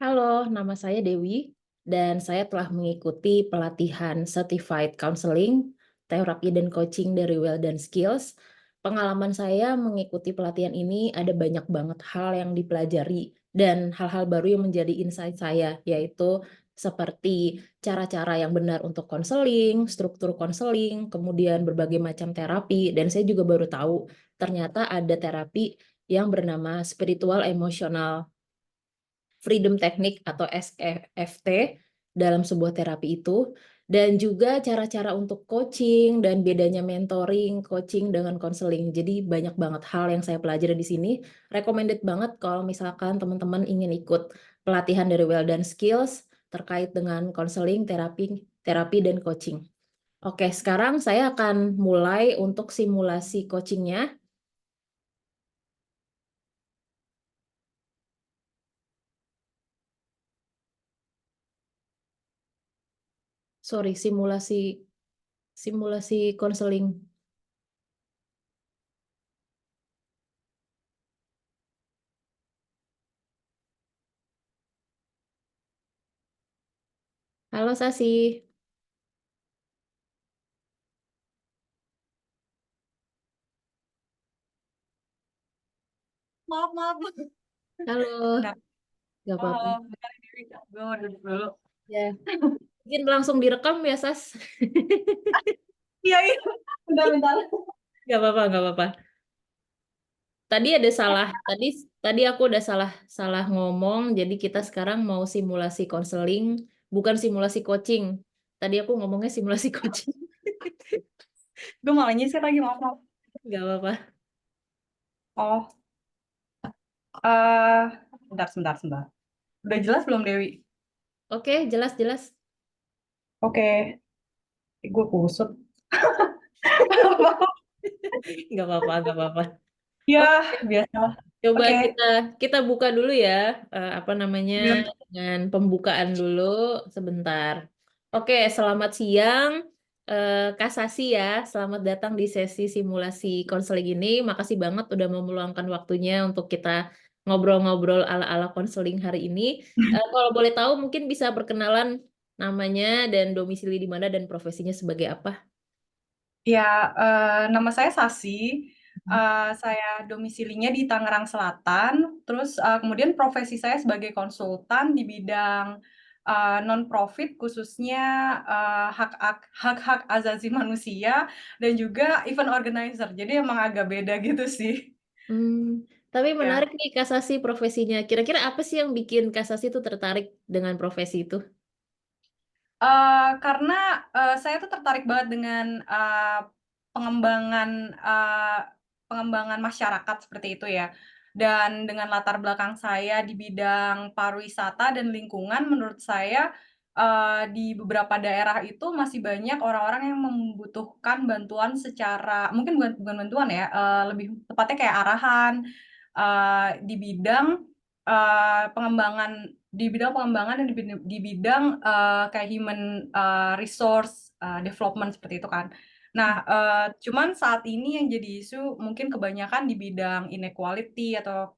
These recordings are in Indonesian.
Halo, nama saya Dewi dan saya telah mengikuti pelatihan Certified Counseling, Terapi dan Coaching dari Well Done Skills. Pengalaman saya mengikuti pelatihan ini ada banyak banget hal yang dipelajari dan hal-hal baru yang menjadi insight saya, yaitu seperti cara-cara yang benar untuk konseling, struktur konseling, kemudian berbagai macam terapi, dan saya juga baru tahu ternyata ada terapi yang bernama spiritual emotional freedom technique atau SEFT dalam sebuah terapi itu, dan juga cara-cara untuk coaching dan bedanya mentoring, coaching dengan konseling. Jadi banyak banget hal yang saya pelajari di sini. Recommended banget kalau misalkan teman-teman ingin ikut pelatihan dari Well Done Skills terkait dengan konseling, terapi dan coaching. Oke, sekarang saya akan mulai untuk simulasi coachingnya. Sorry, simulasi konseling. Halo Sasi. Maaf, maaf. Halo, Bentar. nggak Oh, apa-apa. halo, bentar Dewi. Gue mau duduk dulu. Ya, mungkin langsung direkam ya, Sas. Iya, iya. Bentar, bentar. Nggak apa-apa, nggak apa-apa. Tadi ada salah, tadi aku udah salah salah ngomong, jadi kita sekarang mau simulasi konseling, bukan simulasi coaching. Tadi aku ngomongnya simulasi coaching. Gue malah nyisir lagi, maaf, maaf. Nggak apa-apa. Oh, eh bentar, sebentar, sebentar. Udah jelas belum, Dewi? Oke, jelas-jelas. Oke. Gue kusut. Nggak apa-apa, nggak apa-apa. Ya, Oke, biasa. coba Oke. kita buka dulu ya, apa namanya, Iya. dengan pembukaan dulu sebentar. Oke, selamat siang, Kak Sasi ya. Selamat datang di sesi simulasi konseling ini. Makasih banget udah mau meluangkan waktunya untuk kita ngobrol-ngobrol ala-ala konseling hari ini. Kalau boleh tahu, mungkin bisa perkenalan namanya dan domisili di mana dan profesinya sebagai apa? Ya, nama saya Sasi. Saya domisilinya di Tangerang Selatan. Terus kemudian profesi saya sebagai konsultan di bidang non-profit, khususnya hak-hak asasi manusia dan juga event organizer. Jadi emang agak beda gitu sih. Tapi Ya. menarik nih Kak Sasi profesinya. Kira-kira apa sih yang bikin Kak Sasi itu tertarik dengan profesi itu? Karena saya tuh tertarik banget dengan pengembangan pengembangan masyarakat seperti itu ya. Dan dengan latar belakang saya di bidang pariwisata dan lingkungan, menurut saya di beberapa daerah itu masih banyak orang-orang yang membutuhkan bantuan secara mungkin bukan bantuan ya, lebih tepatnya kayak arahan di bidang pengembangan dan di bidang kayak human resource development seperti itu kan. Nah, cuman saat ini yang jadi isu mungkin kebanyakan di bidang inequality atau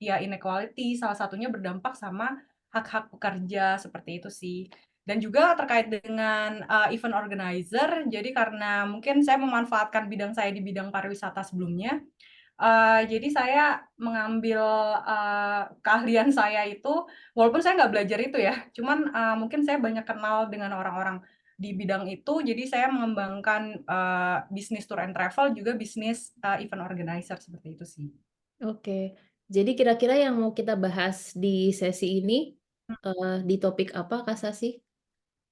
ya inequality salah satunya berdampak sama hak-hak pekerja seperti itu sih. Dan juga terkait dengan event organizer, jadi karena mungkin saya memanfaatkan bidang saya di bidang pariwisata sebelumnya, jadi saya mengambil keahlian saya itu, walaupun saya nggak belajar itu ya, cuman mungkin saya banyak kenal dengan orang-orang di bidang itu, jadi saya mengembangkan bisnis tour and travel, juga bisnis event organizer, seperti itu sih. Oke, jadi kira-kira yang mau kita bahas di sesi ini di topik apa Kak Sasi?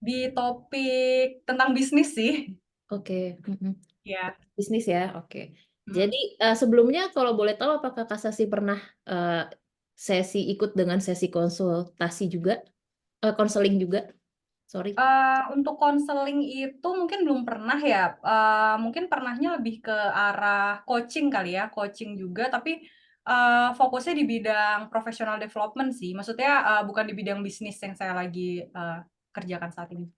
Di topik tentang bisnis sih. Oke, mm-mm. Ya. Bisnis ya, oke. Mhm. Jadi sebelumnya kalau boleh tahu apakah Kak Sasi pernah eh, ikut dengan sesi konsultasi juga, konseling juga? Sorry. Untuk konseling itu mungkin belum pernah ya, mungkin pernahnya lebih ke arah coaching kali ya, coaching juga, tapi fokusnya di bidang professional development sih. Maksudnya bukan di bidang bisnis yang saya lagi kerjakan saat ini.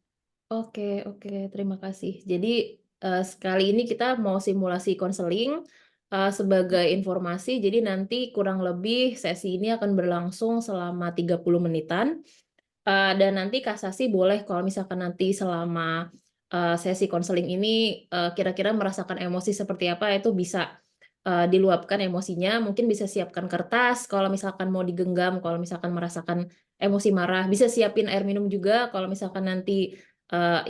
Oke, oke, terima kasih. Jadi sekali ini kita mau simulasi konseling. Sebagai informasi, jadi nanti kurang lebih sesi ini akan berlangsung selama 30 menitan. Dan nanti kasasi boleh kalau misalkan nanti selama sesi konseling ini kira-kira merasakan emosi seperti apa, itu bisa diluapkan emosinya. Mungkin bisa siapkan kertas kalau misalkan mau digenggam, kalau misalkan merasakan emosi marah. Bisa siapin air minum juga kalau misalkan nanti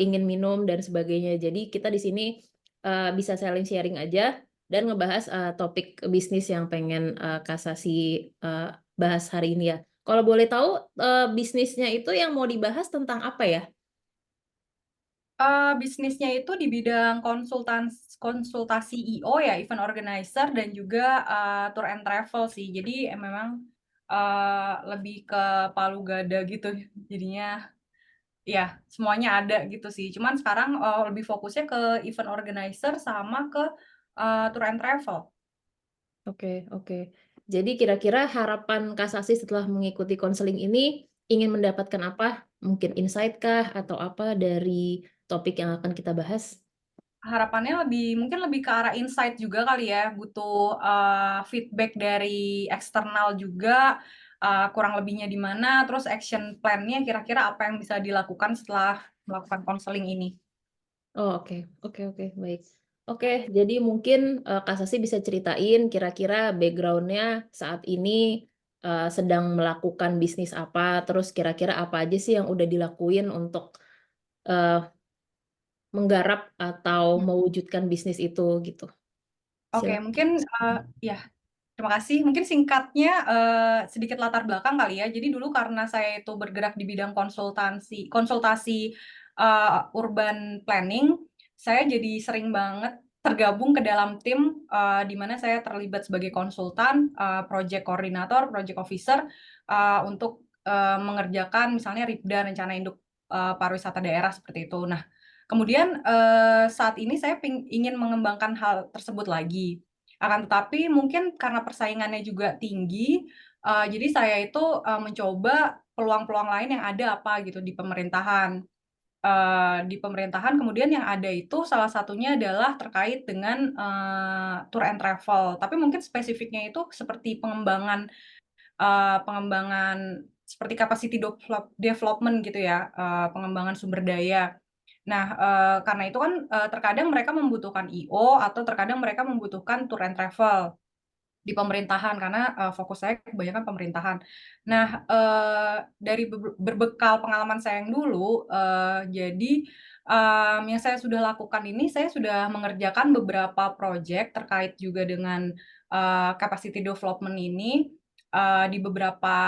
ingin minum dan sebagainya. Jadi kita di sini bisa saling sharing aja dan ngebahas topik bisnis yang pengen kasasi bahas hari ini ya. Kalau boleh tahu, bisnisnya itu yang mau dibahas tentang apa ya? Bisnisnya itu di bidang konsultasi I.O. ya, event organizer dan juga, tour and travel sih. Jadi, memang, lebih ke palu gada gitu jadinya ya semuanya ada gitu sih. Cuman sekarang, lebih fokusnya ke event organizer sama ke, tour and travel. Oke, oke. Jadi kira-kira harapan kasasi setelah mengikuti konseling ini ingin mendapatkan apa? Mungkin insight kah atau apa dari topik yang akan kita bahas? Harapannya mungkin lebih ke arah insight juga kali ya, butuh, feedback dari eksternal juga, kurang lebihnya di mana, terus action plan-nya kira-kira apa yang bisa dilakukan setelah melakukan konseling ini. Oh, oke. Oke, oke, baik. Oke, jadi mungkin, Kak Sasi bisa ceritain kira-kira background-nya saat ini, sedang melakukan bisnis apa, terus kira-kira apa aja sih yang udah dilakuin untuk, eee, menggarap atau Hmm. mewujudkan bisnis itu, gitu. Oke, Silakan. mungkin, ya, terima kasih. Mungkin singkatnya, sedikit latar belakang kali ya. Jadi dulu karena saya itu bergerak di bidang konsultasi, urban planning, saya jadi sering banget tergabung ke dalam tim, di mana saya terlibat sebagai konsultan, project koordinator, project officer, untuk, mengerjakan misalnya RIPDA, rencana induk, pariwisata daerah seperti itu. Nah, kemudian, saat ini saya ingin mengembangkan hal tersebut lagi. Akan tetapi mungkin karena persaingannya juga tinggi, jadi saya itu, mencoba peluang-peluang lain yang ada apa gitu di pemerintahan. Di pemerintahan kemudian yang ada itu salah satunya adalah terkait dengan, tour and travel. Tapi mungkin spesifiknya itu seperti pengembangan seperti capacity development gitu ya, pengembangan sumber daya. Nah, karena itu kan, terkadang mereka membutuhkan I.O. atau terkadang mereka membutuhkan tour and travel. Di pemerintahan karena, fokus saya kebanyakan pemerintahan. Nah, dari berbekal pengalaman saya yang dulu, jadi, yang saya sudah lakukan ini, saya sudah mengerjakan beberapa project terkait juga dengan, capacity development ini, di beberapa,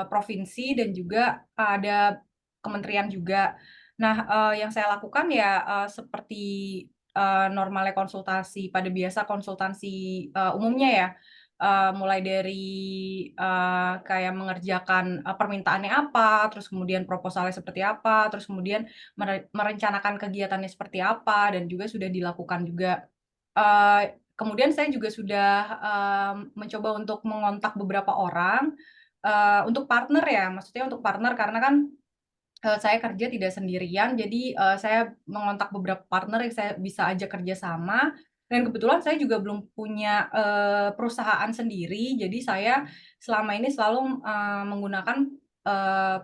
provinsi dan juga ada kementerian juga. Nah, yang saya lakukan ya, seperti normalnya konsultasi pada biasa konsultansi, umumnya ya, mulai dari, kayak mengerjakan, permintaannya apa, terus kemudian proposalnya seperti apa, terus kemudian merencanakan kegiatannya seperti apa, dan juga sudah dilakukan juga. Kemudian saya juga sudah, mencoba untuk mengontak beberapa orang, untuk partner ya, maksudnya untuk partner karena kan saya kerja tidak sendirian, jadi, saya mengontak beberapa partner yang saya bisa ajak kerja sama, dan kebetulan saya juga belum punya, perusahaan sendiri, jadi saya selama ini selalu, menggunakan,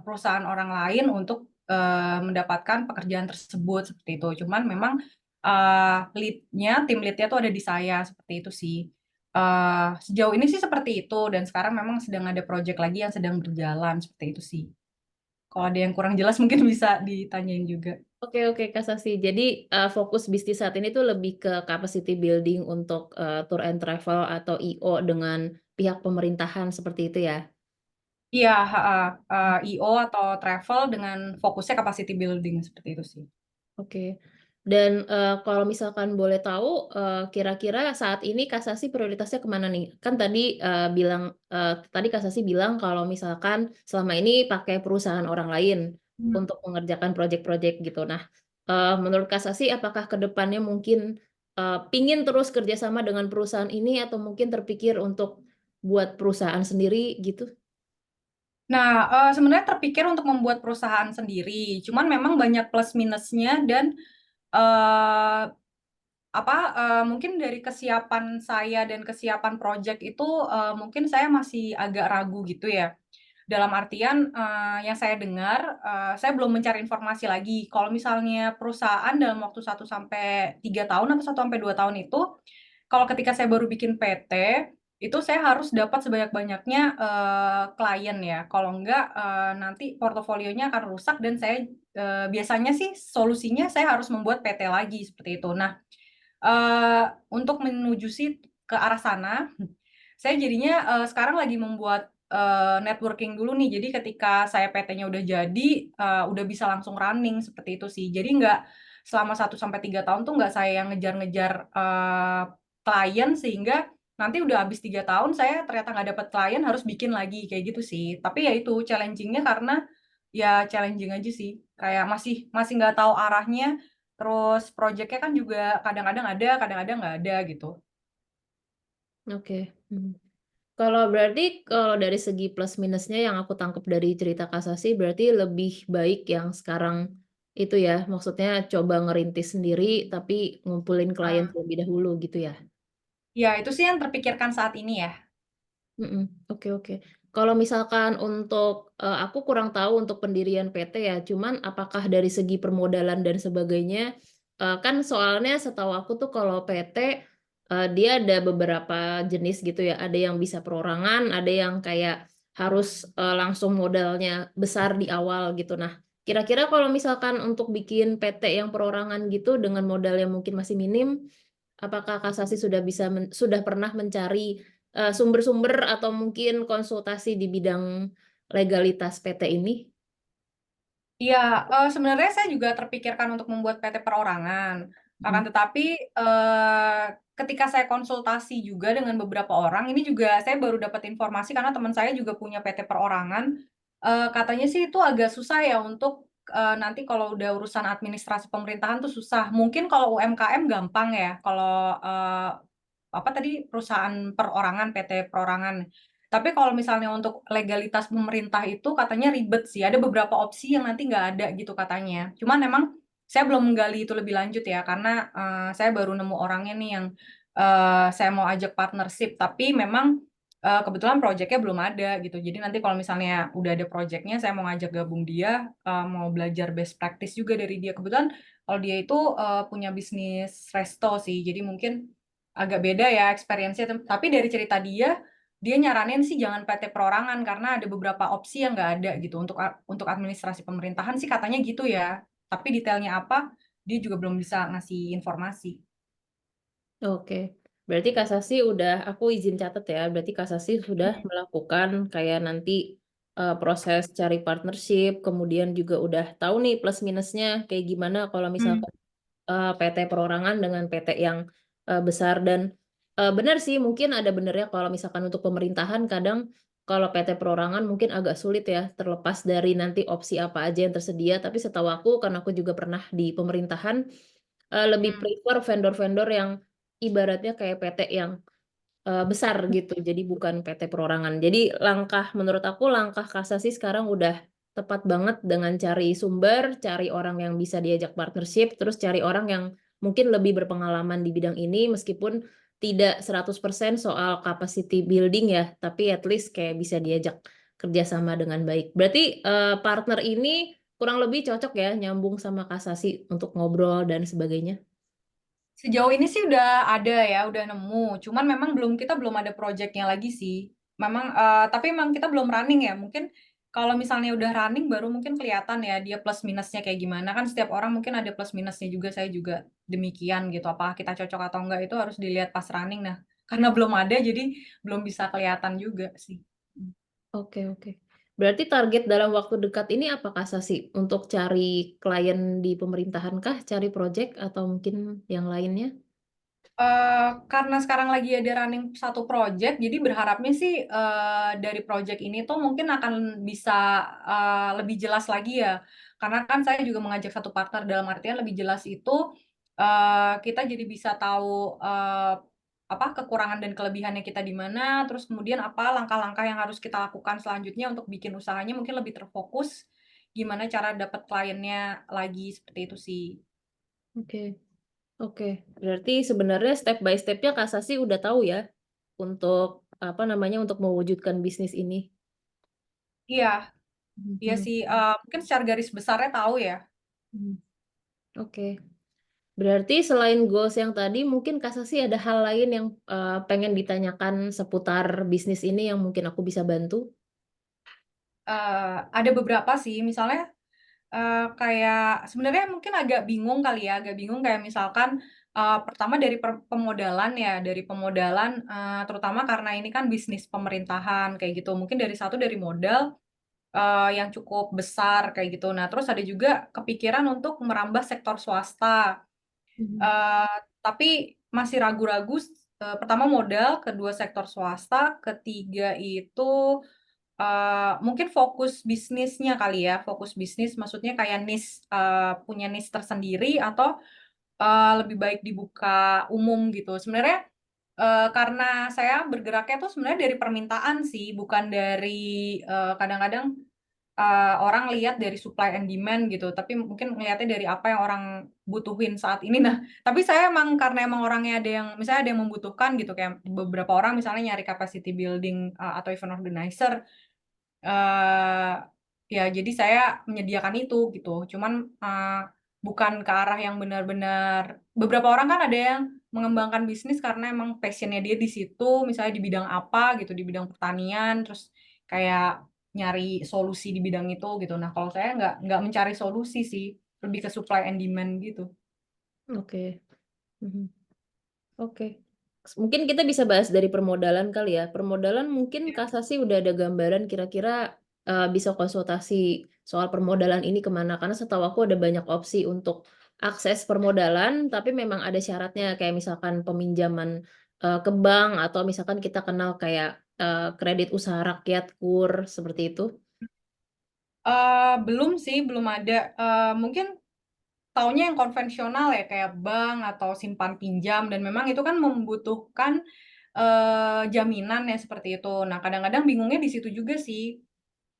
perusahaan orang lain untuk, mendapatkan pekerjaan tersebut, seperti itu. Cuman memang, tim lead-nya tuh ada di saya, seperti itu sih. Sejauh ini sih seperti itu, dan sekarang memang sedang ada project lagi yang sedang berjalan, seperti itu sih. Kalau ada yang kurang jelas mungkin bisa ditanyain juga. Oke, oke, Kak Sasi. Jadi, fokus bisnis saat ini tuh lebih ke capacity building untuk, tour and travel atau I.O. dengan pihak pemerintahan seperti itu ya? Iya, heeh, I.O atau travel dengan fokusnya capacity building, seperti itu sih. Oke. Dan, kalau misalkan boleh tahu, kira-kira saat ini Kak Sasi prioritasnya kemana nih? Kan tadi, tadi Kak Sasi bilang kalau misalkan selama ini pakai perusahaan orang lain Mmm. untuk mengerjakan project-project gitu. Nah, menurut Kak Sasi apakah ke depannya mungkin, pingin terus kerjasama dengan perusahaan ini atau mungkin terpikir untuk buat perusahaan sendiri gitu? Nah, sebenarnya terpikir untuk membuat perusahaan sendiri, cuman memang banyak plus minusnya dan, eee mungkin dari kesiapan saya dan kesiapan project itu, mungkin saya masih agak ragu gitu ya. Dalam artian, yang saya dengar, saya belum mencari informasi lagi, kalau misalnya perusahaan dalam waktu 1 sampai 3 tahun atau 1 sampai 2 tahun itu, kalau ketika saya baru bikin PT, itu saya harus dapat sebanyak-banyaknya, klien ya, kalau enggak, nanti portofolionya akan rusak dan saya biasanya sih solusinya saya harus membuat PT lagi, seperti itu. Nah, untuk menuju ke arah sana, saya jadinya, sekarang lagi membuat, networking dulu nih. Jadi ketika saya PT-nya udah jadi, udah bisa langsung running, seperti itu sih. Jadi nggak selama 1 sampai 3 tahun tuh nggak saya yang ngejar-ngejar, klien, sehingga nanti udah habis 3 tahun saya ternyata nggak dapet klien, harus bikin lagi, kayak gitu sih. Tapi ya itu, challenging-nya karena ya challenging aja sih, kayak masih masih nggak tahu arahnya, terus project-nya kan juga kadang-kadang nggak ada gitu. Oke, Kalau berarti kalau dari segi plus minusnya yang aku tangkap dari cerita Kak Sasi, berarti lebih baik yang sekarang itu ya, maksudnya coba ngerintis sendiri tapi ngumpulin klien Eee, terlebih dahulu gitu ya? ya itu sih yang terpikirkan saat ini ya. Oke, oke. Kalau misalkan untuk, aku kurang tahu untuk pendirian PT ya, cuman apakah dari segi permodalan dan sebagainya, kan soalnya setahu aku tuh kalau PT, dia ada beberapa jenis gitu ya, ada yang bisa perorangan, ada yang kayak harus, langsung modalnya besar di awal gitu. Nah, kira-kira kalau misalkan untuk bikin PT yang perorangan gitu dengan modal yang mungkin masih minim, apakah Kasasi sudah pernah mencari, sumber-sumber atau mungkin konsultasi di bidang legalitas PT ini? Iya, sebenarnya saya juga terpikirkan untuk membuat PT perorangan. Akan Mhm. tetapi, ketika saya konsultasi juga dengan beberapa orang, ini juga saya baru dapat informasi karena teman saya juga punya PT perorangan, katanya sih itu agak susah ya untuk, nanti kalau udah urusan administrasi pemerintahan tuh susah. Mungkin kalau UMKM gampang ya, kalau, perusahaan perorangan, PT perorangan. Tapi kalau misalnya untuk legalitas pemerintah itu katanya ribet sih, ada beberapa opsi yang nanti nggak ada gitu katanya. Cuman memang saya belum menggali itu lebih lanjut ya, karena, saya baru nemu orangnya nih yang, saya mau ajak partnership, tapi memang, kebetulan projeknya belum ada gitu. Jadi nanti kalau misalnya udah ada projeknya, saya mau ngajak gabung dia, mau belajar best practice juga dari dia. Kebetulan kalau dia itu, punya bisnis resto sih, jadi mungkin agak beda ya experience-nya, tapi dari cerita dia, dia nyaranin sih jangan PT perorangan karena ada beberapa opsi yang nggak ada gitu untuk administrasi pemerintahan sih katanya gitu ya. Tapi detailnya apa, dia juga belum bisa ngasih informasi. Oke. Berarti Kasasi udah aku izin catat ya, berarti Kasasi sudah Mhm, melakukan kayak nanti, proses cari partnership, kemudian juga udah tahu nih plus minusnya kayak gimana kalau mmm, misalkan PT perorangan dengan PT yang, besar dan, benar sih mungkin ada benernya kalau misalkan untuk pemerintahan kadang kalau PT perorangan mungkin agak sulit ya terlepas dari nanti opsi apa aja yang tersedia, tapi setahu aku karena aku juga pernah di pemerintahan, lebih mhm. prefer vendor-vendor yang ibaratnya kayak PT yang besar gitu, jadi bukan PT perorangan. Jadi menurut aku langkah Kasasi sekarang udah tepat banget dengan cari sumber, cari orang yang bisa diajak partnership, terus cari orang yang mungkin lebih berpengalaman di bidang ini meskipun tidak 100% soal capacity building ya, tapi at least kayak bisa diajak kerjasama dengan baik. Berarti, partner ini kurang lebih cocok ya, nyambung sama Kasasi untuk ngobrol dan sebagainya? Sejauh ini sih udah ada ya, udah nemu, cuman memang kita belum ada projeknya lagi sih. Memang, tapi memang kita belum running ya, mungkin kalau misalnya udah running baru mungkin kelihatan ya dia plus minusnya kayak gimana, kan setiap orang mungkin ada plus minusnya juga, saya juga demikian gitu, apakah kita cocok atau enggak itu harus dilihat pas running. Nah, karena belum ada jadi belum bisa kelihatan juga sih. Mmm. Oke, oke. Berarti target dalam waktu dekat ini apa Kak Sasi? Untuk cari klien di pemerintahan kah? Cari project atau mungkin yang lainnya? Karena sekarang lagi ada running satu project, jadi berharapnya sih, dari project ini tuh mungkin akan bisa, lebih jelas lagi ya. Karena kan saya juga mengajak satu partner, dalam artian lebih jelas itu, kita jadi bisa tahu, kekurangan dan kelebihannya kita di mana, terus kemudian apa langkah-langkah yang harus kita lakukan selanjutnya untuk bikin usahanya mungkin lebih terfokus, gimana cara dapat kliennya lagi, seperti itu sih. Oke. Oke, berarti sebenarnya step by step-nya Kasasi udah tahu ya untuk apa namanya untuk mewujudkan bisnis ini. Iya, iya Mhm, sih, mungkin secara garis besarnya tahu ya. mhm. Oke, berarti selain goals yang tadi mungkin Kasasi ada hal lain yang pengen ditanyakan seputar bisnis ini yang mungkin aku bisa bantu? Ada beberapa sih, misalnya, kayak sebenarnya mungkin agak bingung kali ya, agak bingung kayak misalkan, pertama dari pemodalan ya, dari pemodalan, terutama karena ini kan bisnis pemerintahan kayak gitu, mungkin dari modal, yang cukup besar kayak gitu. Nah, terus ada juga kepikiran untuk merambah sektor swasta, Mhm, eee, tapi masih ragu-ragu, pertama modal, kedua sektor swasta, ketiga itu mungkin fokus bisnisnya kali ya, fokus bisnis maksudnya kayak niche, punya niche tersendiri atau, lebih baik dibuka umum gitu. Sebenarnya, karena saya bergeraknya tuh sebenarnya dari permintaan sih, bukan dari, kadang-kadang, orang lihat dari supply and demand gitu, tapi mungkin ngelihatnya dari apa yang orang butuhin saat ini. Nah, tapi saya emang karena emang orangnya ada yang misalnya ada yang membutuhkan gitu, kayak beberapa orang misalnya nyari capacity building, atau event organizer. Eee, ya jadi saya menyediakan itu gitu, cuman, bukan ke arah yang benar-benar beberapa orang kan ada yang mengembangkan bisnis karena emang passion-nya dia di situ, misalnya di bidang apa gitu, di bidang pertanian, terus kayak nyari solusi di bidang itu gitu. Nah, kalau saya nggak mencari solusi sih, lebih ke supply and demand gitu. oke, mhm. Oke. Mungkin kita bisa bahas dari permodalan kali ya. Permodalan mungkin Iya. Kasasi udah ada gambaran kira-kira bisa konsultasi soal permodalan ini kemana. Karena setahu aku ada banyak opsi untuk akses permodalan, tapi memang ada syaratnya kayak misalkan peminjaman ke bank atau misalkan kita kenal kayak kredit usaha rakyat, KUR, seperti itu. Belum sih, belum ada, mungkin taunya yang konvensional ya, kayak bank atau simpan pinjam dan memang itu kan membutuhkan, jaminan ya seperti itu. Nah, kadang-kadang bingungnya di situ juga sih.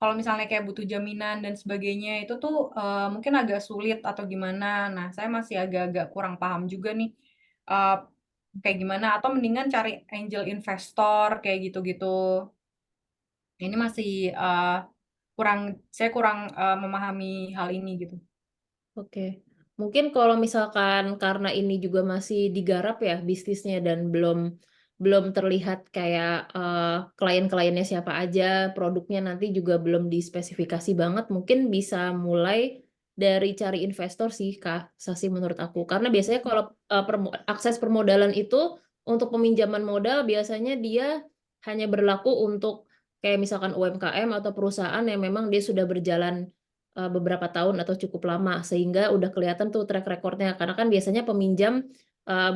Kalau misalnya kayak butuh jaminan dan sebagainya itu tuh, mungkin agak sulit atau gimana. Nah, saya masih agak-agak kurang paham juga nih, eee, kayak gimana atau mendingan cari angel investor kayak gitu-gitu. Ini masih, saya kurang, memahami hal ini gitu. Oke. Mungkin kalau misalkan karena ini juga masih digarap ya bisnisnya dan belum terlihat kayak, klien-kliennya siapa aja, produknya nanti juga belum dispesifikasi banget, mungkin bisa mulai dari cari investor sih, Kak, Sasi menurut aku. Karena biasanya kalau, akses permodalan itu untuk peminjaman modal biasanya dia hanya berlaku untuk kayak misalkan UMKM atau perusahaan yang memang dia sudah berjalan beberapa tahun atau cukup lama, sehingga udah kelihatan tuh track record-nya. Karena kan biasanya peminjam,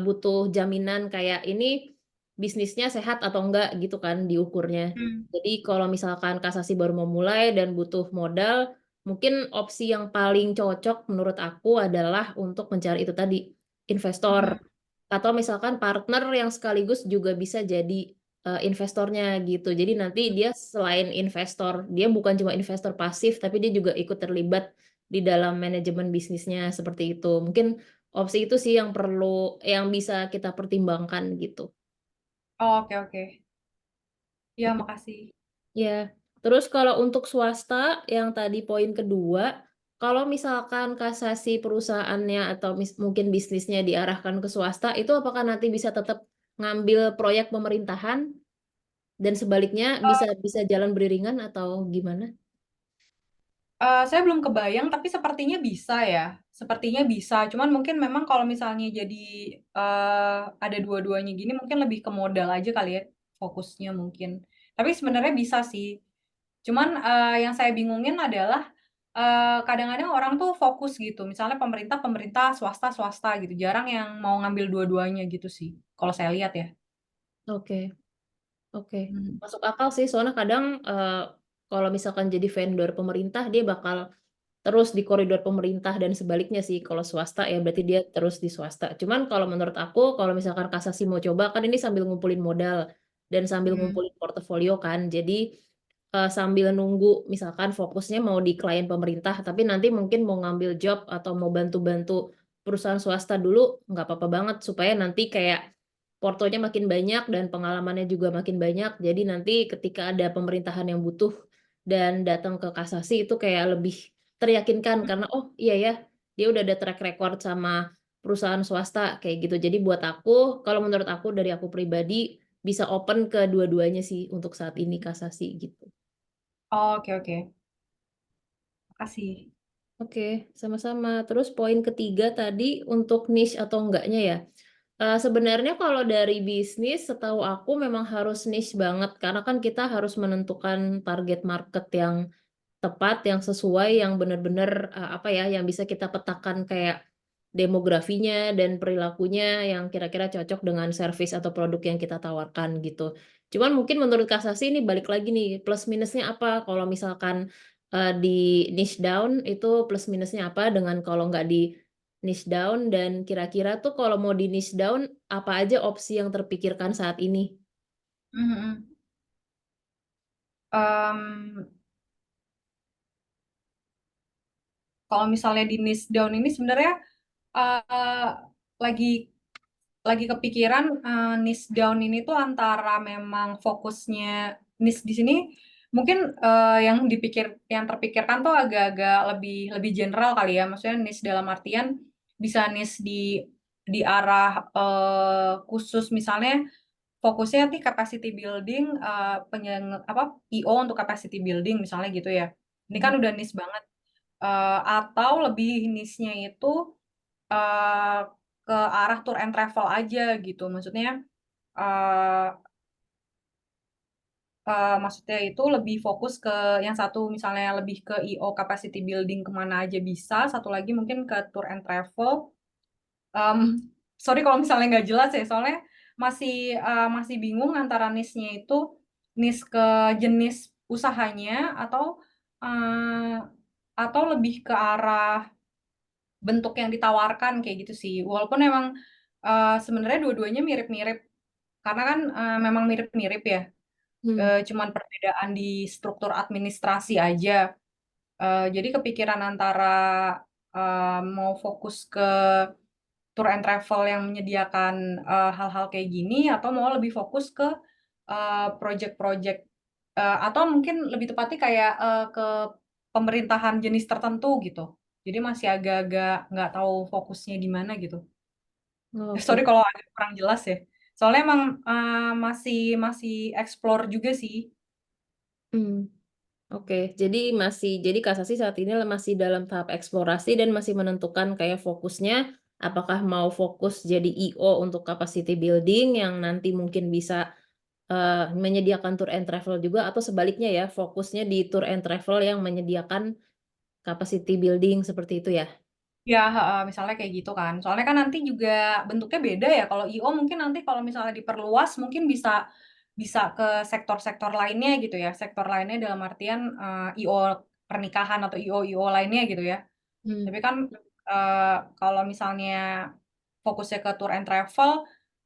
butuh jaminan kayak ini bisnisnya sehat atau enggak gitu kan diukurnya. Mmm, Jadi kalau misalkan Kasasi baru mau mulai dan butuh modal, mungkin opsi yang paling cocok menurut aku adalah untuk mencari itu tadi, mhm. investor atau misalkan partner yang sekaligus juga bisa jadi, investornya gitu. Jadi nanti dia selain investor, dia bukan cuma investor pasif, tapi dia juga ikut terlibat di dalam manajemen bisnisnya, seperti itu. Mungkin opsi itu sih yang bisa kita pertimbangkan gitu. Oke, oke. Iya, makasih. Ya, terus kalau untuk swasta yang tadi poin kedua, kalau misalkan kasasi perusahaannya atau mungkin bisnisnya diarahkan ke swasta, itu apakah nanti bisa tetap ngambil proyek pemerintahan dan sebaliknya bisa bisa jalan beriringan atau gimana? Saya belum kebayang, tapi sepertinya bisa ya, sepertinya bisa. Cuman mungkin memang kalau misalnya jadi, ada dua-duanya gini mungkin lebih ke modal aja kali ya, fokusnya mungkin. Tapi sebenarnya bisa sih. Cuman, yang saya bingungin adalah, kadang-kadang orang tuh fokus gitu, misalnya pemerintah pemerintah, swasta swasta gitu, jarang yang mau ngambil dua-duanya gitu sih, kalau saya lihat ya. Oke, oke. Mhm, Masuk akal sih, soalnya kadang, kalau misalkan jadi vendor pemerintah, dia bakal terus di koridor pemerintah dan sebaliknya sih, kalau swasta ya berarti dia terus di swasta. Cuman kalau menurut aku, kalau misalkan Kasasi mau coba, kan ini sambil ngumpulin modal dan sambil mhm. ngumpulin portofolio kan. Jadi, sambil nunggu misalkan fokusnya mau di klien pemerintah, tapi nanti mungkin mau ngambil job atau mau bantu-bantu, perusahaan swasta dulu nggak apa-apa banget, supaya nanti kayak portonya makin banyak dan pengalamannya juga makin banyak. Jadi nanti ketika ada pemerintahan yang butuh dan datang ke kasasi itu kayak lebih teryakinkan karena oh iya ya dia udah ada track record sama perusahaan swasta kayak gitu. Jadi buat aku, kalau menurut aku dari aku pribadi bisa open ke dua-duanya sih untuk saat ini kasasi gitu. Oke, oke. Makasih. Oke, sama-sama. Terus poin ketiga tadi untuk niche atau enggaknya ya. Sebenarnya kalau dari bisnis setahu aku memang harus niche banget karena kan kita harus menentukan target market yang tepat, yang sesuai, yang benar-benar apa ya, yang bisa kita petakan kayak demografinya dan perilakunya yang kira-kira cocok dengan service atau produk yang kita tawarkan gitu. Cuman mungkin menurut Kasasi ini balik lagi nih, plus minusnya apa kalau misalkan di niche down itu plus minusnya apa dengan kalau nggak di niche down dan kira-kira tuh kalau mau di niche down apa aja opsi yang terpikirkan saat ini? Mhm. Mmm, kalau misalnya di niche down ini sebenarnya, eee, lagi kepikiran, niche down ini tuh antara memang fokusnya niche di sini mungkin, yang terpikirkan tuh agak-agak lebih lebih general kali ya, maksudnya niche dalam artian bisa niche di arah, khusus misalnya fokusnya nanti capacity building, IO untuk capacity building misalnya gitu ya. Ini kan Mhm. udah niche banget, atau lebih niche-nya itu, eee, ke arah tour and travel aja gitu. Eee maksudnya itu lebih fokus ke yang satu misalnya lebih ke IO capacity building ke mana aja bisa, satu lagi mungkin ke tour and travel. Sorry kalau misalnya nggak jelas ya, soalnya masih bingung antara niche-nya itu, niche ke jenis usahanya eee, atau lebih ke arah bentuk yang ditawarkan kayak gitu sih. Walaupun emang, sebenarnya dua-duanya mirip-mirip, karena kan, memang mirip-mirip ya, Hmm. cuman perbedaan di struktur administrasi aja. Jadi kepikiran antara, mau fokus ke tour and travel yang menyediakan, hal-hal kayak gini atau mau lebih fokus ke, project-project, atau mungkin lebih tepatnya kayak, ke pemerintahan jenis tertentu gitu. Jadi masih agak-agak nggak tahu fokusnya di mana gitu. Oke. Sorry kalau agak kurang jelas ya. Soalnya emang, masih masih explore juga sih. Hmm. Oke, jadi Kasasi saat ini masih dalam tahap eksplorasi dan masih menentukan kayak fokusnya, apakah mau fokus jadi IO untuk capacity building yang nanti mungkin bisa menyediakan tour and travel juga atau sebaliknya ya, fokusnya di tour and travel yang menyediakan capacity building seperti itu ya? Ya, heeh, misalnya kayak gitu kan. Soalnya kan nanti juga bentuknya beda ya, kalau IO mungkin nanti kalau misalnya diperluas mungkin bisa bisa ke sektor-sektor lainnya gitu ya, sektor lainnya dalam artian, IO pernikahan atau IO-IO lainnya gitu ya. Hmm. Tapi kan, kalau misalnya fokusnya ke tour and travel,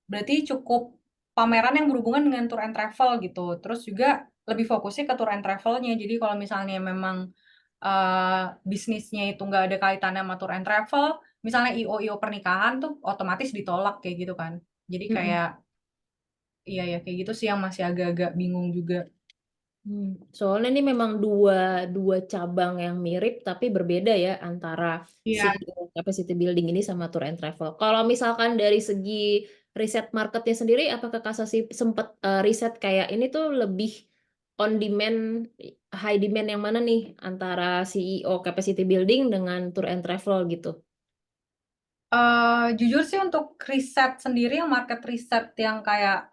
berarti cukup pameran yang berhubungan dengan tour and travel gitu. Terus juga lebih fokusnya ke tour and travel-nya. Jadi kalau misalnya memang, bisnisnya itu nggak ada kaitannya sama tour and travel, misalnya IO-IO pernikahan tuh otomatis ditolak kayak gitu kan. Jadi Mhm. kayak iya ya, kayak gitu sih yang masih agak-agak bingung juga. Soalnya ini memang dua dua cabang yang mirip tapi berbeda ya antara si Iya. capacity building ini sama tour and travel. Kalau misalkan dari segi riset marketnya sendiri, apakah Kasasi sempat riset kayak ini tuh lebih on demand, high demand yang mana nih antara CEO capacity building dengan tour and travel gitu? Jujur sih untuk riset sendiri yang market riset yang kayak,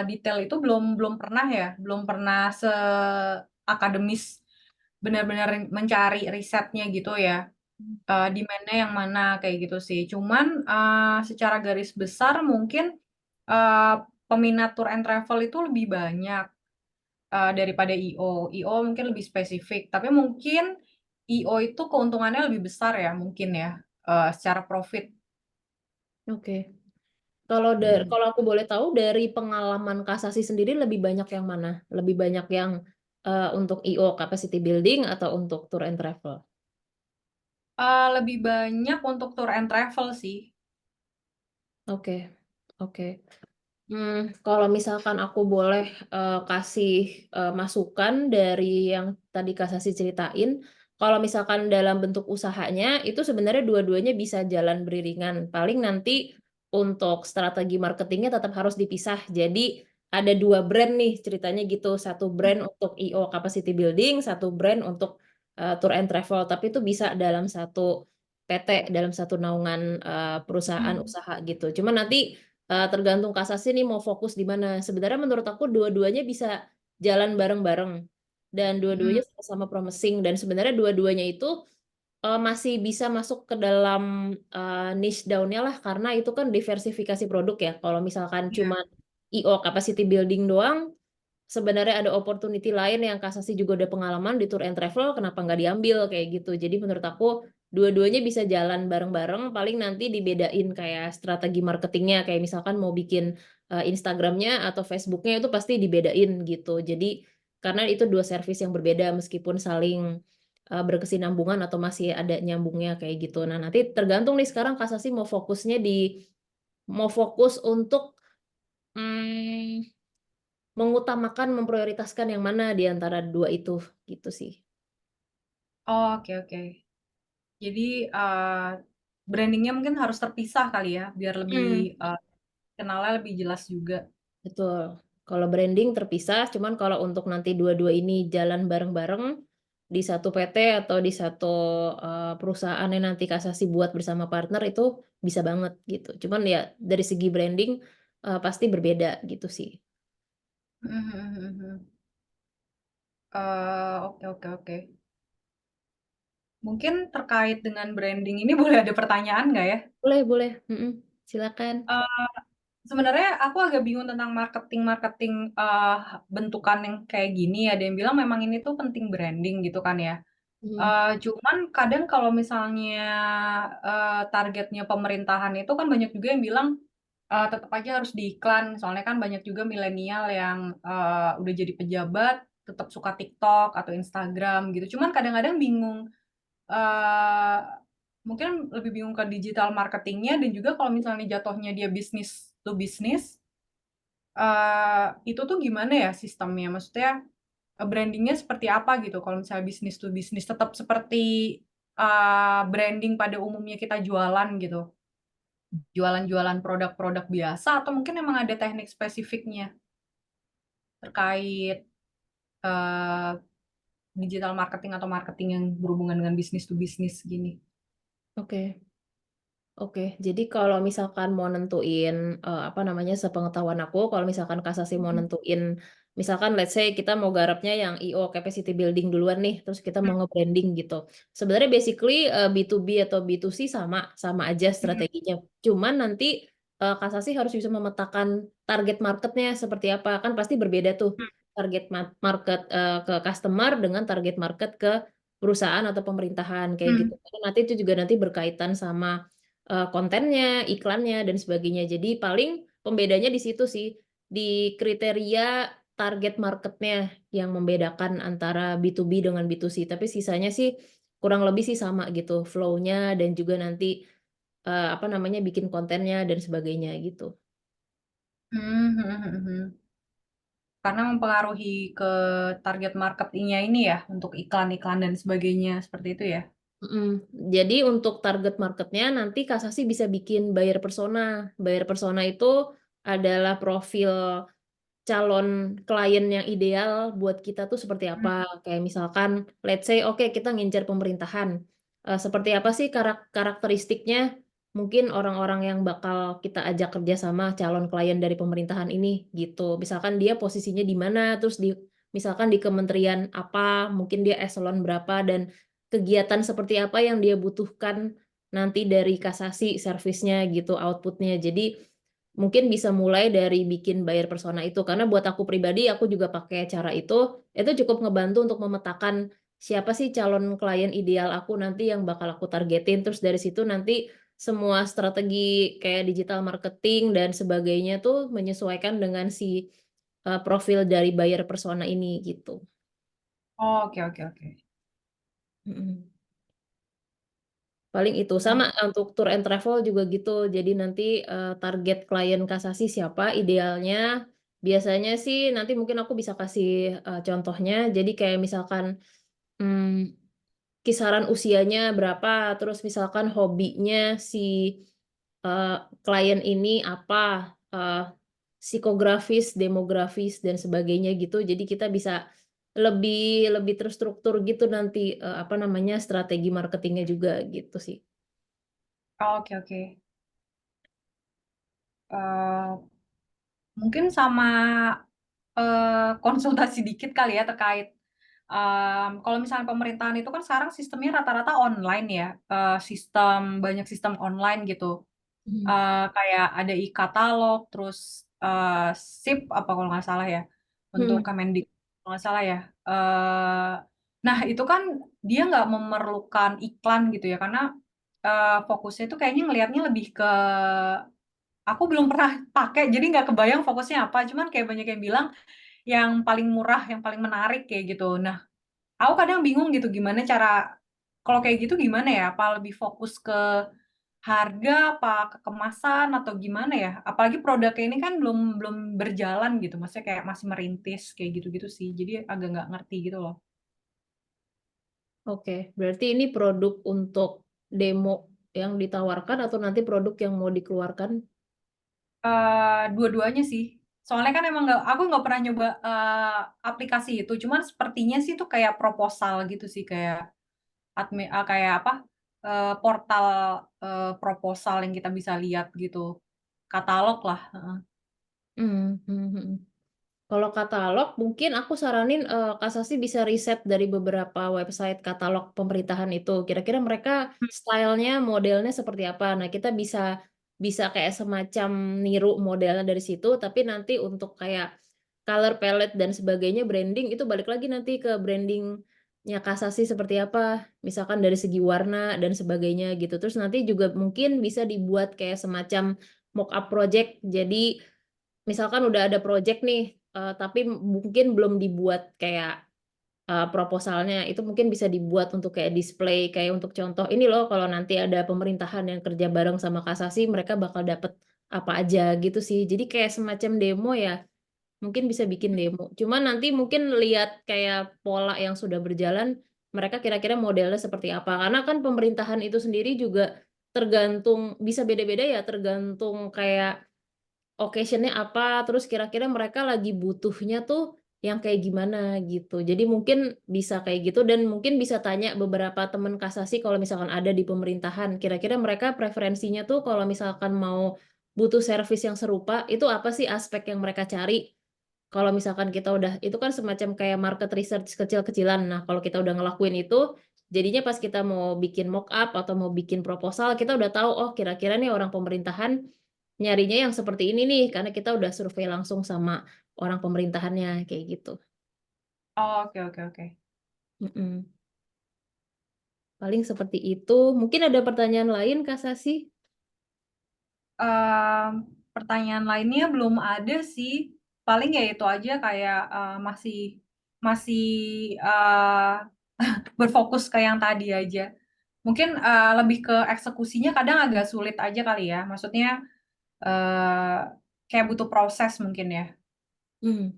detail itu belum belum pernah ya, belum pernah seakademis benar-benar mencari risetnya gitu ya, demand-nya yang mana kayak gitu sih. Cuman, secara garis besar mungkin, eee, peminat tour and travel itu lebih banyak, daripada IO. IO mungkin lebih spesifik, tapi mungkin IO itu keuntungannya lebih besar ya mungkin ya, secara profit. Oke. Kalau Mhm. kalau aku boleh tahu dari pengalaman Kasasi sendiri lebih banyak yang mana? Lebih banyak yang untuk IO capacity building atau untuk tour and travel? Lebih banyak untuk tour and travel sih. Oke, oke. Kalau misalkan aku boleh kasih masukan dari yang tadi Kak Sasi ceritain, kalau misalkan dalam bentuk usahanya itu sebenarnya dua-duanya bisa jalan beriringan. Paling nanti untuk strategi marketingnya tetap harus dipisah. Jadi ada dua brand nih ceritanya gitu, satu brand untuk IO capacity building, satu brand untuk tour and travel. Tapi itu bisa dalam satu PT, dalam satu naungan perusahaan Mmm, usaha gitu. Cuma nanti tergantung kasasi nih mau fokus di mana. Sebenarnya menurut aku dua-duanya bisa jalan bareng-bareng dan mhm, dua-duanya sama-sama promising dan sebenarnya dua-duanya itu masih bisa masuk ke dalam niche down-nya lah karena itu kan diversifikasi produk ya. Kalau misalkan iya, cuma IO capacity building doang, sebenarnya ada opportunity lain yang Kasasi juga udah pengalaman di tour and travel, kenapa nggak diambil kayak gitu. Jadi menurut aku dua-duanya bisa jalan bareng-bareng, paling nanti dibedain kayak strategi marketingnya, kayak misalkan mau bikin Instagramnya atau Facebooknya itu pasti dibedain gitu. Jadi karena itu dua service yang berbeda meskipun saling berkesinambungan atau masih ada nyambungnya kayak gitu. Nah nanti tergantung nih sekarang Kasasi mau fokusnya mau fokus untuk hmm, mengutamakan, memprioritaskan yang mana di antara dua itu, gitu sih. oke oke. Jadi, branding-nya mungkin harus terpisah kali ya, biar lebih, Mhm. kenalnya lebih jelas juga. Betul. Kalau branding terpisah, cuman kalau untuk nanti dua-dua ini jalan bareng-bareng di satu PT atau di satu perusahaan yang nanti Kasasi buat bersama partner itu bisa banget gitu. Cuman ya dari segi branding pasti berbeda gitu sih. Mhm mhm mhm mhm. Oke oke oke. Mungkin terkait dengan branding ini boleh ada pertanyaan nggak ya? Boleh boleh, silakan. Eee, Sebenarnya aku agak bingung tentang marketing-marketing, bentukan yang kayak gini, ada yang bilang memang ini tuh penting branding gitu kan ya. Mhm, Cuman kadang kalau misalnya, targetnya pemerintahan itu kan banyak juga yang bilang, tetep aja harus diiklan, soalnya kan banyak juga milenial yang, udah jadi pejabat, tetap suka TikTok atau Instagram gitu. Cuman kadang-kadang bingung, eee, mungkin lebih bingung ke digital marketing-nya dan juga kalau misalnya jatuhnya dia bisnis to bisnis, itu tuh gimana ya sistemnya? Maksudnya branding-nya seperti apa gitu kalau misalnya bisnis to bisnis, tetap seperti, branding pada umumnya kita jualan gitu? Jualan-jualan produk-produk biasa atau mungkin emang ada teknik spesifiknya terkait, eee, digital marketing atau marketing yang berhubungan dengan bisnis to bisnis gini? oke. Oke, jadi kalau misalkan mau nentuin, apa namanya, sepengetahuan aku, kalau misalkan Kasasi mau Mhm, nentuin, misalkan let's say kita mau garapnya yang IO capacity building duluan nih, terus kita mau mhm, nge-branding gitu. Sebenarnya basically, B2B atau B2C sama sama aja mhm, strateginya. Cuman nanti, Kasasi harus bisa memetakan target market-nya seperti apa, kan pasti berbeda tuh mhm, target market, ke customer dengan target market ke perusahaan atau pemerintahan, kayak gitu. mhm. Karena nanti itu juga nanti berkaitan sama kontennya, iklannya, dan sebagainya. Jadi paling pembedanya di situ sih, di kriteria target market-nya yang membedakan antara B2B dengan B2C, tapi sisanya sih kurang lebih sih sama gitu, flow-nya dan juga nanti, apa namanya, bikin kontennya dan sebagainya gitu. Mmm, mhm mhm mhm. Karena mempengaruhi ke target marketing-nya ini ya, untuk iklan-iklan dan sebagainya, seperti itu ya? Jadi untuk target market-nya nanti Kasasi bisa bikin buyer persona. Buyer persona itu adalah profil calon klien yang ideal buat kita tuh seperti Mmm, apa? Kayak misalkan let's say oke kita ngincer pemerintahan, seperti apa sih karakteristiknya mungkin orang-orang yang bakal kita ajak kerja sama calon klien dari pemerintahan ini gitu. Misalkan dia posisinya di mana, terus misalkan di kementerian apa, mungkin dia eselon berapa dan kegiatan seperti apa yang dia butuhkan nanti dari Kasasi servisnya gitu, output-nya. Jadi mungkin bisa mulai dari bikin buyer persona itu, karena buat aku pribadi, aku juga pakai cara itu cukup ngebantu untuk memetakan siapa sih calon klien ideal aku nanti yang bakal aku targetin, terus dari situ nanti semua strategi kayak digital marketing dan sebagainya tuh menyesuaikan dengan si, profil dari buyer persona ini, gitu. oke oke oke. Mhm. Paling itu Hmm. sama untuk tour and travel juga gitu. Jadi nanti target klien Kasasi siapa idealnya. Biasanya sih nanti mungkin aku bisa kasih contohnya. Jadi kayak misalkan hmm, kisaran usianya berapa, terus misalkan hobinya si eh, klien ini apa, eh, psikografis, demografis dan sebagainya gitu. Jadi kita bisa lebih lebih terstruktur gitu nanti apa namanya strategi marketingnya juga gitu sih. Oh, oke oke. Eh, Mungkin sama konsultasi dikit kali ya terkait, kalau misalnya pemerintahan itu kan sekarang sistemnya rata-rata online ya, banyak sistem online gitu. Hmm. Kayak ada e-katalog, terus, SIP apa kalau nggak salah ya, untuk Hmm. kalau nggak salah ya. Nah itu kan dia nggak memerlukan iklan gitu ya, karena, fokusnya itu kayaknya ngelihatnya lebih ke aku belum pernah pakai, jadi nggak kebayang fokusnya apa, cuman kayak banyak yang bilang yang paling murah, yang paling menarik kayak gitu. Nah, aku kadang bingung gitu gimana cara kalau kayak gitu gimana ya? Apa lebih fokus ke harga, apa ke kemasan, atau gimana ya? Apalagi produknya ini kan belum belum berjalan gitu, maksudnya kayak masih merintis kayak gitu-gitu sih. Jadi agak nggak ngerti gitu loh. Oke, berarti ini produk untuk demo yang ditawarkan atau nanti produk yang mau dikeluarkan? Dua-duanya sih. Soalnya kan emang aku nggak pernah nyoba, aplikasi itu, cuman sepertinya sih itu kayak proposal gitu sih, kayak kayak apa, portal, proposal yang kita bisa lihat gitu, katalog lah, heeh. Hmm, hmm, hmm. Kalau katalog, mungkin aku saranin Kasasi bisa riset dari beberapa website katalog pemerintahan itu. Kira-kira mereka stylenya, modelnya seperti apa. Nah, kita bisa bisa kayak semacam niru modelnya dari situ, tapi nanti untuk kayak color palette dan sebagainya, branding itu balik lagi nanti ke brandingnya Kasasi seperti apa. Misalkan dari segi warna dan sebagainya gitu. Terus nanti juga mungkin bisa dibuat kayak semacam mock-up project. Jadi misalkan udah ada project nih, tapi mungkin belum dibuat kayak proposalnya, itu mungkin bisa dibuat untuk kayak display, kayak untuk contoh ini loh, kalau nanti ada pemerintahan yang kerja bareng sama Kasasi, mereka bakal dapet apa aja gitu sih. Jadi kayak semacam demo ya, mungkin bisa bikin demo. Cuma nanti mungkin lihat kayak pola yang sudah berjalan, mereka kira-kira modelnya seperti apa. Karena kan pemerintahan itu sendiri juga tergantung, bisa beda-beda ya, tergantung kayak occasionnya apa, terus kira-kira mereka lagi butuhnya tuh yang kayak gimana gitu. Jadi mungkin bisa kayak gitu dan mungkin bisa tanya beberapa teman Kasasi kalau misalkan ada di pemerintahan, kira-kira mereka preferensinya tuh kalau misalkan mau butuh servis yang serupa, itu apa sih aspek yang mereka cari? Kalau misalkan kita udah, itu kan semacam kayak market research kecil-kecilan. Nah, kalau kita udah ngelakuin itu, jadinya pas kita mau bikin mock up atau mau bikin proposal, kita udah tahu, oh kira-kira nih orang pemerintahan nyarinya yang seperti ini nih, karena kita udah survei langsung sama orang pemerintahannya, kayak gitu. Oh, oke oke oke. Mm-mm. Paling seperti itu. Mungkin ada pertanyaan lain, Kak Sasi? Pertanyaan lainnya belum ada sih. Paling ya itu aja kayak, masih masih, berfokus ke yang tadi aja. Mungkin, lebih ke eksekusinya kadang agak sulit aja kali ya? Maksudnya, eee, kayak butuh proses mungkin ya? Hmm.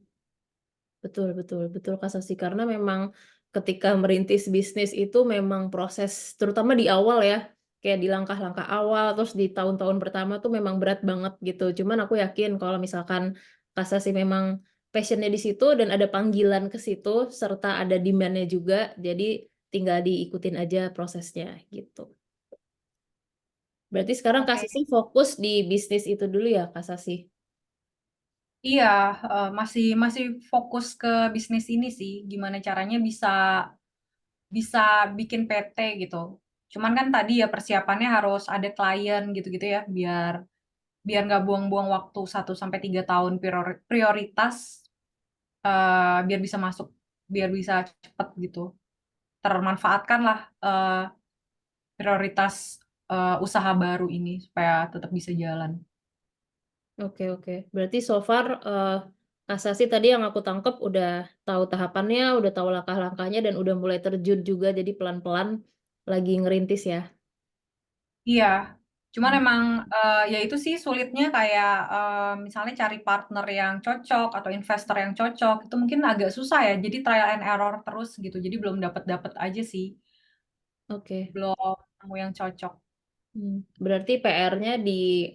Betul, betul, betul Kak Sasi. Karena memang ketika merintis bisnis itu memang proses, terutama di awal ya, kayak di langkah-langkah awal, terus di tahun-tahun pertama tuh memang berat banget gitu. Cuman aku yakin kalau misalkan Kak Sasi memang passionnya di situ dan ada panggilan ke situ, serta ada demand-nya juga, jadi tinggal diikutin aja prosesnya gitu. Berarti sekarang Kak Oke. Sasi fokus di bisnis itu dulu ya, Kak Sasi? Iya, masih masih fokus ke bisnis ini sih, gimana caranya bisa bisa bikin PT gitu. Cuman kan tadi ya persiapannya harus ada klien gitu-gitu ya, biar biar nggak buang-buang waktu 1 sampai 3 tahun prioritas, biar bisa masuk, biar bisa cepet gitu. Termanfaatkanlah, prioritas, usaha baru ini supaya tetap bisa jalan. Oke, oke. Berarti so far Kasasi tadi yang aku tangkap udah tahu tahapannya, udah tahu langkah-langkahnya dan udah mulai terjun juga jadi pelan-pelan lagi ngerintis ya. Iya, cuman Hmm. emang, ya itu sih sulitnya kayak, misalnya cari partner yang cocok atau investor yang cocok, itu mungkin agak susah ya, jadi trial and error terus gitu, jadi belum dapet-dapet aja sih, Oke. belum nemu yang cocok. Berarti PR-nya di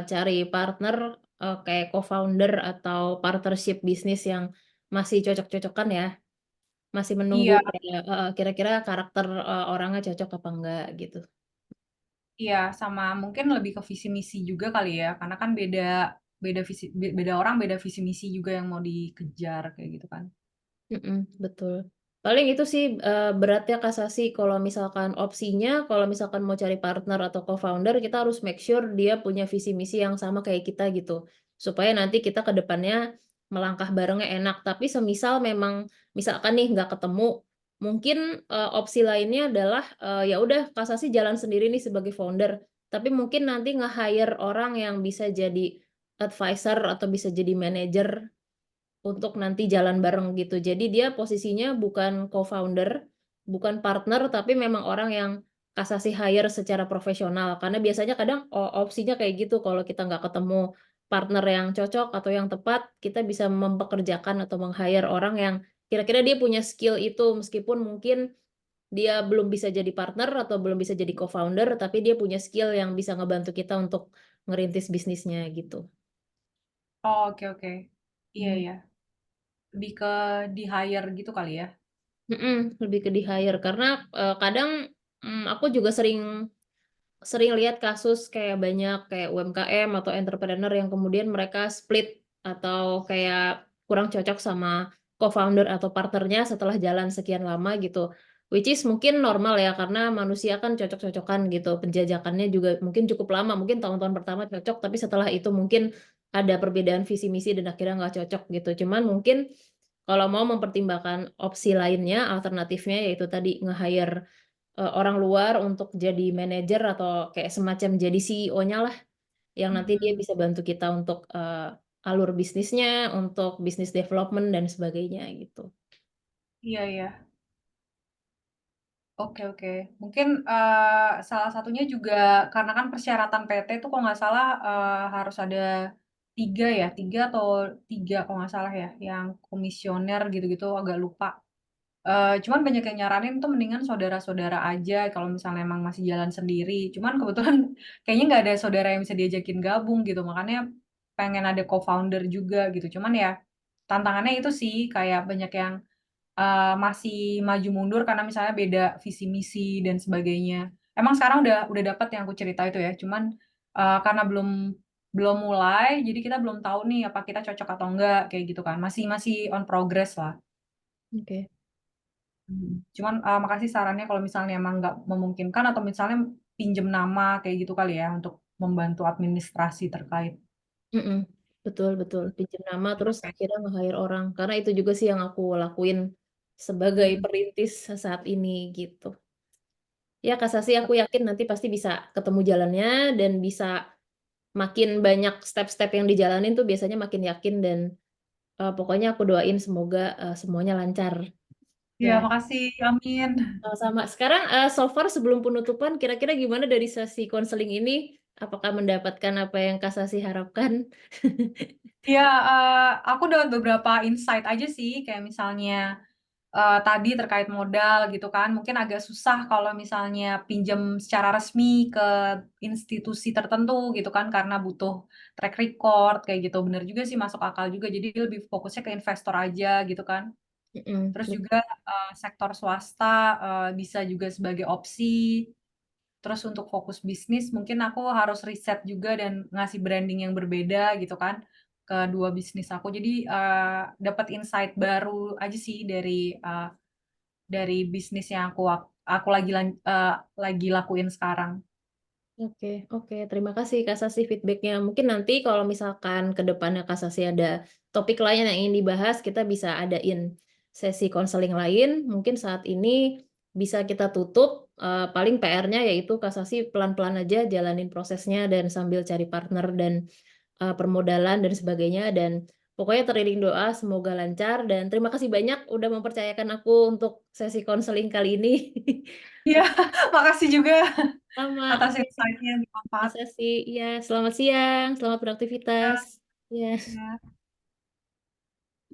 cari partner kayak co-founder atau partnership bisnis yang masih cocok-cocokan ya, masih menunggu Iya kayak kira-kira karakter orangnya cocok apa enggak gitu. iya, sama mungkin lebih ke visi misi juga kali ya, karena kan beda beda visi beda orang beda visi misi juga yang mau dikejar, kayak gitu kan. Betul. Paling itu sih beratnya kasasi kalau misalkan opsinya, kalau misalkan mau cari partner atau co-founder, kita harus make sure dia punya visi misi yang sama kayak kita gitu. Supaya nanti kita ke depannya melangkah barengnya enak. Tapi semisal memang misalkan nih nggak ketemu, mungkin opsi lainnya adalah ya udah kasasi jalan sendiri nih sebagai founder. Tapi mungkin nanti nge-hire orang yang bisa jadi advisor atau bisa jadi manager untuk nanti jalan bareng gitu. Jadi dia posisinya bukan co-founder, bukan partner, tapi memang orang yang kasasi hire secara profesional. Karena biasanya kadang opsinya kayak gitu, kalau kita nggak ketemu partner yang cocok atau yang tepat, kita bisa mempekerjakan atau meng-hire orang yang kira-kira dia punya skill itu, meskipun mungkin dia belum bisa jadi partner atau belum bisa jadi co-founder, tapi dia punya skill yang bisa ngebantu kita untuk ngerintis bisnisnya gitu. Oh, oke oke. Iya Hmm. iya, lebih ke di-hire gitu kali ya? Lebih ke di-hire karena, kadang, aku juga sering sering lihat kasus kayak banyak kayak UMKM atau entrepreneur yang kemudian mereka split atau kayak kurang cocok sama co-founder atau partnernya setelah jalan sekian lama gitu. Which is mungkin normal ya karena manusia kan cocok-cocokan gitu, penjajakannya juga mungkin cukup lama, mungkin tahun-tahun pertama cocok, tapi setelah itu mungkin ada perbedaan visi misi dan akhirnya nggak cocok gitu. Cuman mungkin kalau mau mempertimbangkan opsi lainnya, alternatifnya yaitu tadi nge-hire orang luar untuk jadi manajer atau kayak semacam jadi CEO-nya lah, yang nanti dia Mhm, bisa bantu kita untuk alur bisnisnya, untuk bisnis development dan sebagainya gitu. iya iya. Oke oke. Mungkin, salah satunya juga karena kan persyaratan PT itu kalau nggak salah, harus ada 3 ya, 3 atau 3 kalau nggak salah ya, yang komisioner gitu-gitu, agak lupa. Cuman banyak yang nyaranin tuh mendingan saudara-saudara aja kalau misalnya emang masih jalan sendiri. Cuman kebetulan kayaknya nggak ada saudara yang bisa diajakin gabung gitu, makanya pengen ada co-founder juga gitu. Cuman ya tantangannya itu sih, kayak banyak yang masih maju mundur karena misalnya beda visi misi dan sebagainya. Emang sekarang udah dapet yang aku cerita itu ya, cuman, karena belum belum mulai, jadi kita belum tahu nih apa kita cocok atau enggak, kayak gitu kan. Masih masih on progress lah. Oke. Cuman, makasih sarannya kalau misalnya emang nggak memungkinkan atau misalnya pinjem nama kayak gitu kali ya, untuk membantu administrasi terkait. Mhm. Betul betul, pinjam nama terus Oke. akhirnya nge-hire orang, karena itu juga sih yang aku lakuin sebagai Mhm. perintis saat ini gitu. Ya Kak Sasi, aku yakin nanti pasti bisa ketemu jalannya dan bisa makin banyak step-step yang dijalanin tuh biasanya makin yakin dan pokoknya aku doain semoga semuanya lancar. Iya, Dan makasih, amin. sama-sama. Sekarang so far sebelum penutupan, kira-kira gimana dari sesi konseling ini? Apakah mendapatkan apa yang Kak Sasi harapkan? Iya, aku dapat beberapa insight aja sih, kayak misalnya, tadi terkait modal gitu kan, mungkin agak susah kalau misalnya pinjam secara resmi ke institusi tertentu gitu kan, karena butuh track record kayak gitu. Bener juga sih, masuk akal juga, jadi lebih fokusnya ke investor aja gitu kan. Terus juga, sektor swasta, bisa juga sebagai opsi. Terus untuk fokus bisnis mungkin aku harus riset juga dan ngasih branding yang berbeda gitu kan, ke 2 bisnis aku. Jadi, dapat insight baru aja sih dari bisnis yang aku lagi lakuin sekarang. Oke, oke. Terima kasih Kak Sasi feedbacknya. Mungkin nanti kalau misalkan ke depannya Kak Sasi ada topik lain yang ingin dibahas, kita bisa adain sesi konseling lain. Mungkin saat ini bisa kita tutup. Paling PR-nya yaitu Kak Sasi pelan-pelan aja jalanin prosesnya dan sambil cari partner dan permodalan dan sebagainya. Dan Pokoknya teriring doa, semoga lancar, dan terima kasih banyak udah mempercayakan aku untuk sesi konseling kali ini. Iya, makasih juga Sama, atas oke. insight-nya yang bermanfaat. Masa sih, ya, selamat siang, selamat beraktivitas. Ya. Ya.